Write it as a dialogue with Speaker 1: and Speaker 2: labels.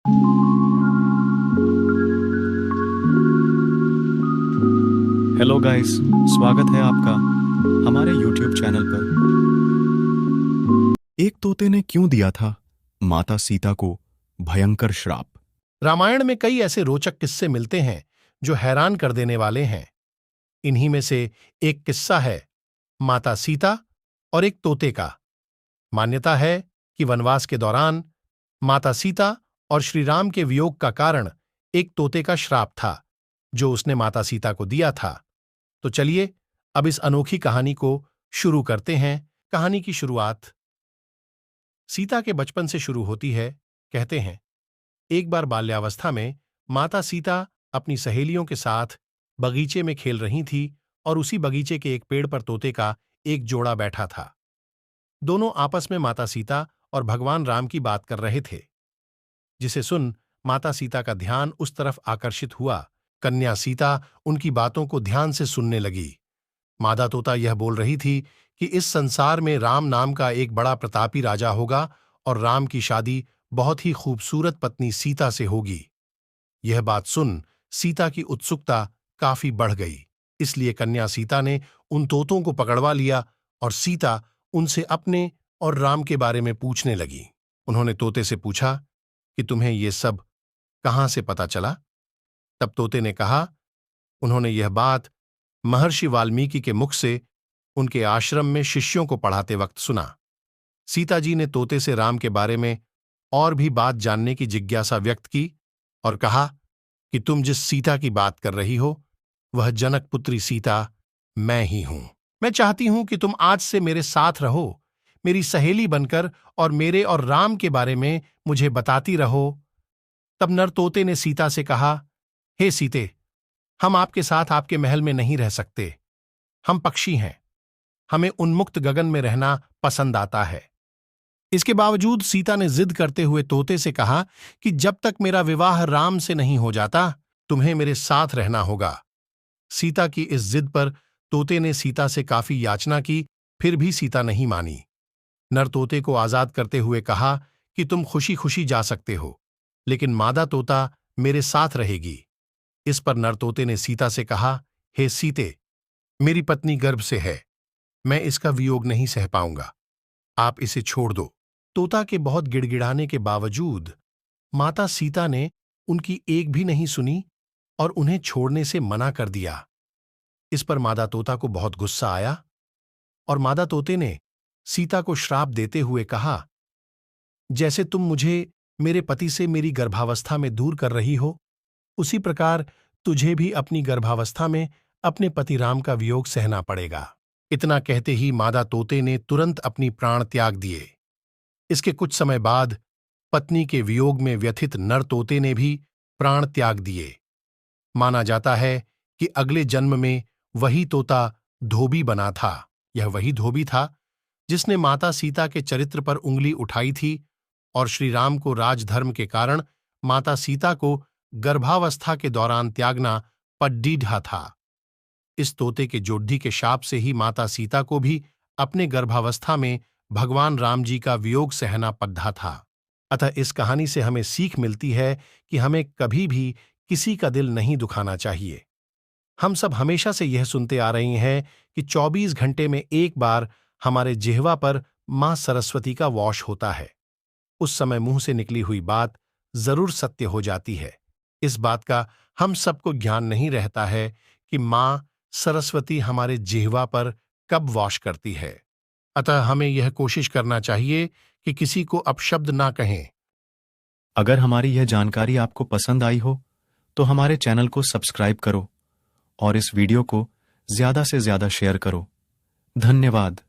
Speaker 1: Hello guys, स्वागत है आपका हमारे YouTube चैनल पर। एक तोते ने क्यों दिया था माता सीता को भयंकर श्राप?
Speaker 2: रामायण में कई ऐसे रोचक किस्से मिलते हैं जो हैरान कर देने वाले हैं। इन्हीं में से एक किस्सा है माता सीता और एक तोते का। मान्यता है कि वनवास के दौरान माता सीता और श्री राम के वियोग का कारण एक तोते का श्राप था जो उसने माता सीता को दिया था। तो चलिए अब इस अनोखी कहानी को शुरू करते हैं। कहानी की शुरुआत सीता के बचपन से शुरू होती है। कहते हैं एक बार बाल्यावस्था में माता सीता अपनी सहेलियों के साथ बगीचे में खेल रही थी और उसी बगीचे के एक पेड़ पर तोते का एक जोड़ा बैठा था। दोनों आपस में माता सीता और भगवान राम की बात कर रहे थे, जिसे सुन माता सीता का ध्यान उस तरफ आकर्षित हुआ। कन्या सीता उनकी बातों को ध्यान से सुनने लगी। मादा तोता यह बोल रही थी कि इस संसार में राम नाम का एक बड़ा प्रतापी राजा होगा और राम की शादी बहुत ही खूबसूरत पत्नी सीता से होगी। यह बात सुन सीता की उत्सुकता काफी बढ़ गई, इसलिए कन्या सीता ने उन तोतों को पकड़वा लिया और सीता उनसे अपने और राम के बारे में पूछने लगी। उन्होंने तोते से पूछा कि तुम्हें ये सब कहां से पता चला? तब तोते ने कहा, उन्होंने यह बात महर्षि वाल्मीकि के मुख से उनके आश्रम में शिष्यों को पढ़ाते वक्त सुना। सीता जी ने तोते से राम के बारे में और भी बात जानने की जिज्ञासा व्यक्त की और कहा कि तुम जिस सीता की बात कर रही हो वह जनक पुत्री सीता मैं ही हूं। मैं चाहती हूं कि तुम आज से मेरे साथ रहो, मेरी सहेली बनकर, और मेरे और राम के बारे में मुझे बताती रहो। तब नर तोते ने सीता से कहा, हे सीते, हम आपके साथ आपके महल में नहीं रह सकते। हम पक्षी हैं, हमें उन्मुक्त गगन में रहना पसंद आता है। इसके बावजूद सीता ने जिद करते हुए तोते से कहा कि जब तक मेरा विवाह राम से नहीं हो जाता तुम्हें मेरे साथ रहना होगा। सीता की इस जिद पर तोते ने सीता से काफी याचना की, फिर भी सीता नहीं मानी। नर तोते को आजाद करते हुए कहा कि तुम खुशी खुशी जा सकते हो, लेकिन मादा तोता मेरे साथ रहेगी। इस पर नर तोते ने सीता से कहा, हे सीते, मेरी पत्नी गर्भ से है, मैं इसका वियोग नहीं सह पाऊंगा, आप इसे छोड़ दो। तोता के बहुत गिड़गिड़ाने के बावजूद माता सीता ने उनकी एक भी नहीं सुनी और उन्हें छोड़ने से मना कर दिया। इस पर मादा तोता को बहुत गुस्सा आया और मादा तोते ने सीता को श्राप देते हुए कहा, जैसे तुम मुझे मेरे पति से मेरी गर्भावस्था में दूर कर रही हो, उसी प्रकार तुझे भी अपनी गर्भावस्था में अपने पति राम का वियोग सहना पड़ेगा। इतना कहते ही मादा तोते ने तुरंत अपनी प्राण त्याग दिए। इसके कुछ समय बाद पत्नी के वियोग में व्यथित नर तोते ने भी प्राण त्याग दिए। माना जाता है कि अगले जन्म में वही तोता धोबी बना था। यह वही धोबी था जिसने माता सीता के चरित्र पर उंगली उठाई थी और श्री राम को राजधर्म के कारण माता सीता को गर्भावस्था के दौरान त्यागना पड्डीढ़ा था। इस तोते के जोड्ढी के शाप से ही माता सीता को भी अपने गर्भावस्था में भगवान राम जी का वियोग सहना पड़ा था। अतः इस कहानी से हमें सीख मिलती है कि हमें कभी भी किसी का दिल नहीं दुखाना चाहिए। हम सब हमेशा से यह सुनते आ रहे हैं कि 24 घंटे में एक बार हमारे जिह्वा पर मां सरस्वती का वॉश होता है। उस समय मुंह से निकली हुई बात जरूर सत्य हो जाती है। इस बात का हम सबको ज्ञान नहीं रहता है कि मां सरस्वती हमारे जिह्वा पर कब वॉश करती है। अतः हमें यह कोशिश करना चाहिए कि किसी को अपशब्द ना कहें।
Speaker 1: अगर हमारी यह जानकारी आपको पसंद आई हो तो हमारे चैनल को सब्सक्राइब करो और इस वीडियो को ज्यादा से ज्यादा शेयर करो। धन्यवाद।